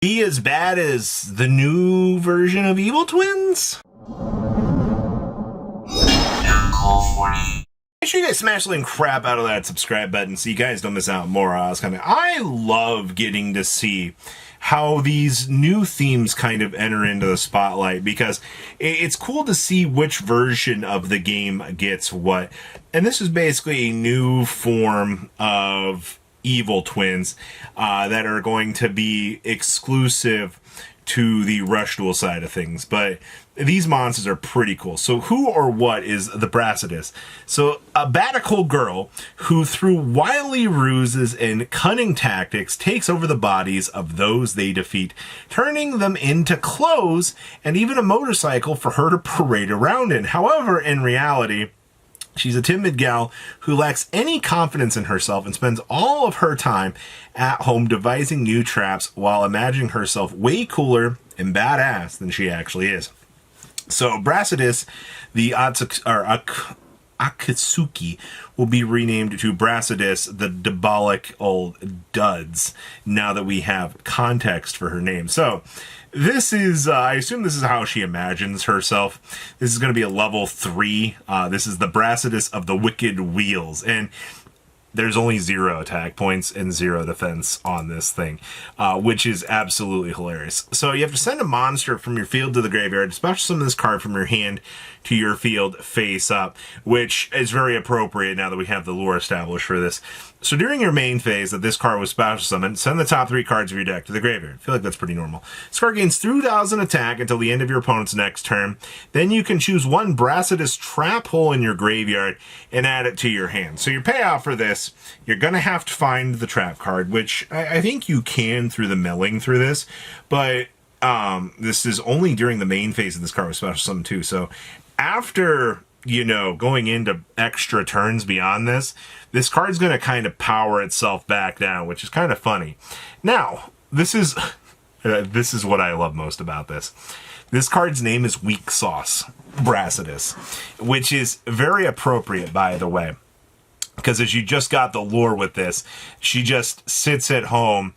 Be as bad as the new version of Evil Twins? Make sure you guys smash the crap out of that subscribe button so you guys don't miss out on more. I love getting to see how these new themes kind of enter into the spotlight, because it's cool to see which version of the game gets what. And this is basically a new form of Evil Twins that are going to be exclusive to the Rush Duel side of things. But these monsters are pretty cool. So who or what is the Brassacidus? So a batical girl who through wily ruses and cunning tactics takes over the bodies of those they defeat, turning them into clothes and even a motorcycle for her to parade around in. However, in reality, she's a timid gal who lacks any confidence in herself and spends all of her time at home devising new traps while imagining herself way cooler and badass than she actually is. So Brassacidus, the Akatsuki, will be renamed to Brassacidus, the Diabolic Old Duds, now that we have context for her name. So this is, I assume this is how she imagines herself. This is going to be a level 3. This is the Brassacidus of the Wicked Wheels. And there's only 0 attack points and 0 defense on this thing, which is absolutely hilarious. So you have to send a monster from your field to the graveyard, special summon this card from your hand to your field face up, which is very appropriate now that we have the lore established for this. So during your main phase that this card was special summoned, send the top 3 cards of your deck to the graveyard. I feel like that's pretty normal. This card gains 2,000 attack until the end of your opponent's next turn. Then you can choose one Brassacidus trap hole in your graveyard and add it to your hand. So your payoff for this, you're going to have to find the trap card, which I think you can through the milling through this, but this is only during the main phase of this card with special summon too. So after, you know, going into extra turns beyond this, this card's going to kind of power itself back down, which is kind of funny. Now, this is what I love most about this. This card's name is Weaksauce Brassacidus, which is very appropriate, by the way, because as you just got the lore with this, she just sits at home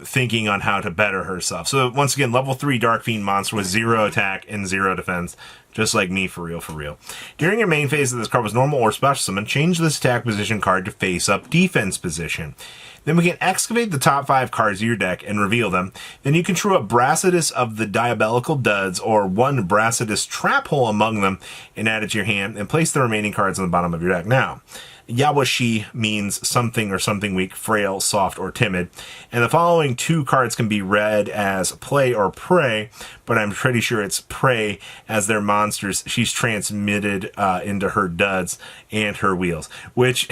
thinking on how to better herself. So once again, level 3 Archfiend monster with 0 attack and 0 defense, just like me, for real, for real. During your main phase of this card was normal or special summon, change this attack position card to face up defense position. Then we can excavate the top 5 cards of your deck and reveal them. Then you can true up Brassacidus of the Diabolical Duds or one Brassacidus trap hole among them and add it to your hand and place the remaining cards on the bottom of your deck. Now, Yawashi means something or something weak, frail, soft, or timid. And the following 2 cards can be read as play or prey, but I'm pretty sure it's prey as their monsters she's transmitted into her duds and her wheels. Which,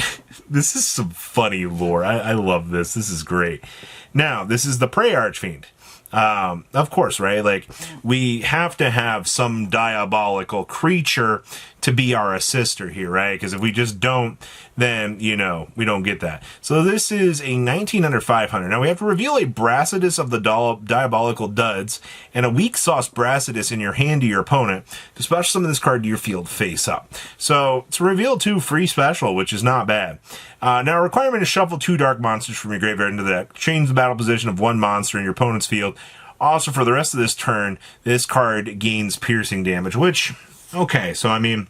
this is some funny lore. I love this. This is great. Now, this is the prey Archfiend. Of course, right? Like, we have to have some diabolical creature to be our assister here, right? Because if we just don't, then, you know, we don't get that. So this is a 1900 500. Now we have to reveal a Brassacidus of the Diabolical Duds and a Weaksauce Brassacidus in your hand to your opponent to special summon this card to your field face up. So it's reveal 2 free special, which is not bad. Now a requirement is shuffle 2 dark monsters from your graveyard into the deck. Change the battle position of 1 monster in your opponent's field. Also, for the rest of this turn, this card gains piercing damage, which, okay, so I mean,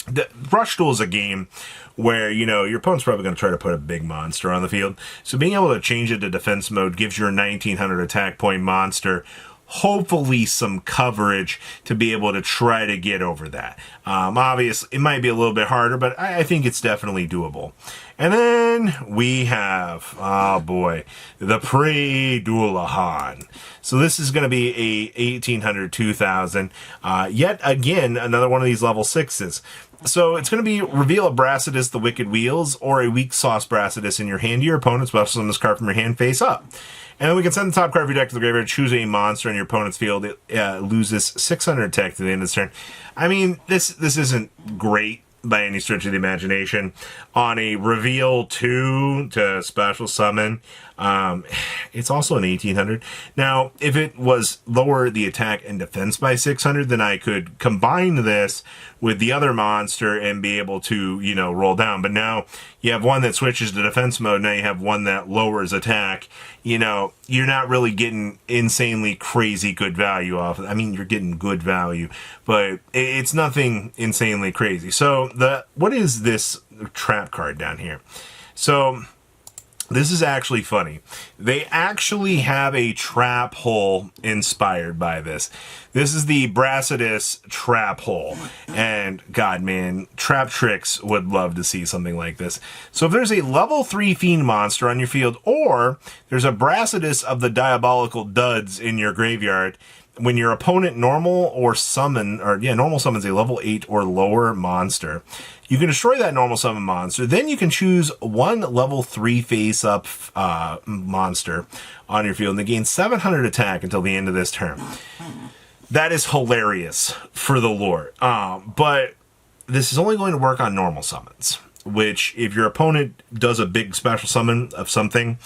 the Rush Duel is a game where, you know, your opponent's probably going to try to put a big monster on the field. So being able to change it to defense mode gives your 1900 attack point monster hopefully some coverage to be able to try to get over that. Obviously, it might be a little bit harder, but I think it's definitely doable. And then we have, oh boy, the Dullahan. So this is going to be a 1800 2000. Yet again, another one of these level 6s. So it's going to be reveal a Brassacidus, the Wicked Wheels, or a Weaksauce Brassacidus in your hand to your opponent, special summon this card from your hand face up. And then we can send the top card of your deck to the graveyard, choose a monster in your opponent's field. It loses 600 attack to the end of this turn. I mean, this isn't great by any stretch of the imagination. On a reveal 2 to special summon, It's also an 1800. Now, if it was lower the attack and defense by 600, then I could combine this with the other monster and be able to, you know, roll down. But now you have one that switches to defense mode. Now you have one that lowers attack. You know, you're not really getting insanely crazy good value off it. I mean, you're getting good value, but it's nothing insanely crazy. So what is this trap card down here? So this is actually funny. They actually have a trap hole inspired by this. This is the Brassacidus trap hole. And God, man, Trap Tricks would love to see something like this. So if there's a level 3 fiend monster on your field, or there's a Brassacidus of the diabolical duds in your graveyard, when your opponent normal summons a level 8 or lower monster, you can destroy that normal summon monster. Then you can choose one level 3 face up monster on your field and they gain 700 attack until the end of this turn. That is hilarious for the lore. But this is only going to work on normal summons, which if your opponent does a big special summon of something,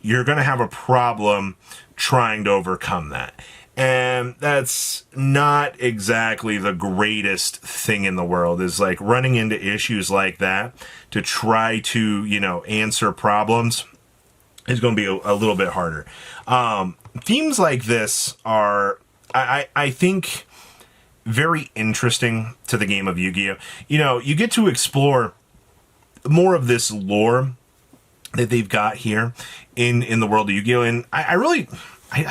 you're going to have a problem trying to overcome that. And that's not exactly the greatest thing in the world, is like running into issues like that to try to, you know, answer problems is going to be a little bit harder. Themes like this are, I think, very interesting to the game of Yu-Gi-Oh! You know, you get to explore more of this lore that they've got here in the world of Yu-Gi-Oh! And I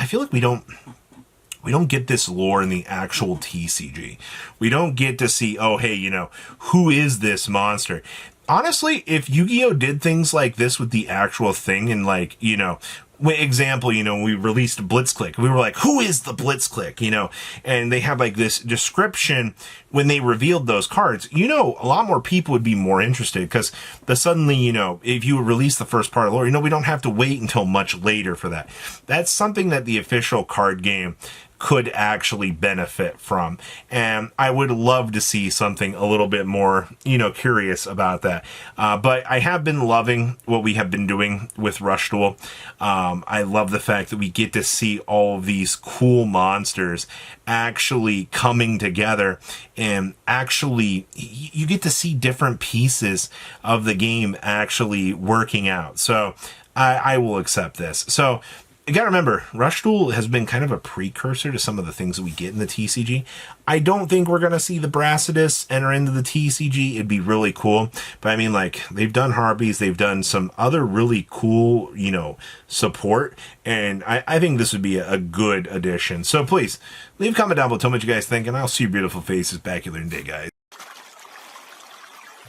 feel like we don't get this lore in the actual TCG. We don't get to see, oh, hey, you know, who is this monster? Honestly, if Yu-Gi-Oh! Did things like this with the actual thing, and like, you know, example, you know, we released Blitzclick. We were like, who is the Blitzclick? You know, and they had like this description when they revealed those cards. You know, a lot more people would be more interested because suddenly, you know, if you release the first part of lore, you know, we don't have to wait until much later for that. That's something that the official card game could actually benefit from. And I would love to see something a little bit more, you know, curious about that. But I have been loving what we have been doing with Rush Duel. I love the fact that we get to see all of these cool monsters actually coming together, and actually you get to see different pieces of the game actually working out. So I will accept this. So you gotta remember, Rush Duel has been kind of a precursor to some of the things that we get in the TCG. I don't think we're gonna see the Brassacidus enter into the TCG. It'd be really cool. But I mean, like, they've done Harpies, they've done some other really cool, you know, support. And I think this would be a good addition. So please, leave a comment down below, tell me what you guys think, and I'll see your beautiful faces back here in a day, guys.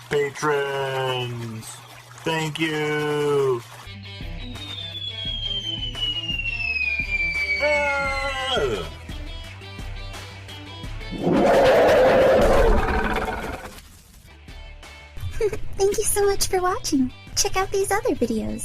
Patrons, thank you. Thank you so much for watching. Check out these other videos.